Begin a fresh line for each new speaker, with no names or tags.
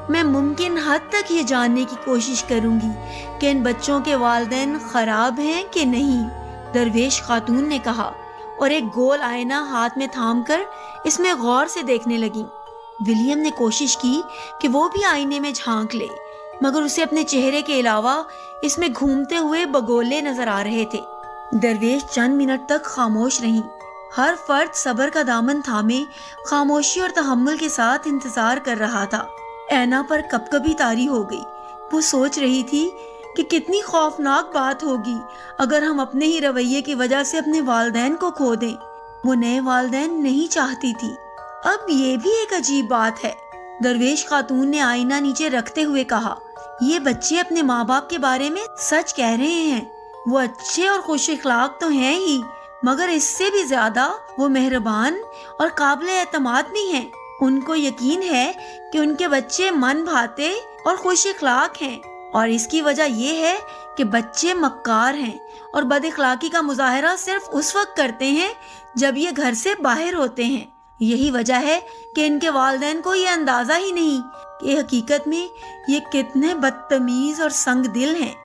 میں ممکن حد تک یہ جاننے کی کوشش کروں گی کہ ان بچوں کے والدین خراب ہیں کہ نہیں، درویش خاتون نے کہا، اور ایک گول آئینہ ہاتھ میں تھام کر اس میں غور سے دیکھنے لگی۔ ولیم نے کوشش کی کہ وہ بھی آئینے میں جھانک لے، مگر اسے اپنے چہرے کے علاوہ اس میں گھومتے ہوئے بگولے نظر آ رہے تھے۔ درویش چند منٹ تک خاموش رہیں۔ ہر فرد صبر کا دامن تھامے خاموشی اور تحمل کے ساتھ انتظار کر رہا تھا۔ اینا پر کب کبھی طاری ہو گئی۔ وہ سوچ رہی تھی کہ کتنی خوفناک بات ہوگی اگر ہم اپنے ہی رویے کی وجہ سے اپنے والدین کو کھو دیں۔ وہ نئے والدین نہیں چاہتی تھی۔ اب یہ بھی ایک عجیب بات ہے، درویش خاتون نے آئینہ نیچے رکھتے ہوئے کہا۔ یہ بچے اپنے ماں باپ کے بارے میں سچ کہہ رہے ہیں۔ وہ اچھے اور خوش اخلاق تو ہیں ہی، مگر اس سے بھی زیادہ وہ مہربان اور قابل اعتماد بھی ہیں۔ ان کو یقین ہے کہ ان کے بچے من بھاتے اور خوش اخلاق ہیں، اور اس کی وجہ یہ ہے کہ بچے مکار ہیں اور بد اخلاقی کا مظاہرہ صرف اس وقت کرتے ہیں جب یہ گھر سے باہر ہوتے ہیں۔ یہی وجہ ہے کہ ان کے والدین کو یہ اندازہ ہی نہیں کہ حقیقت میں یہ کتنے بدتمیز اور سنگ دل ہیں۔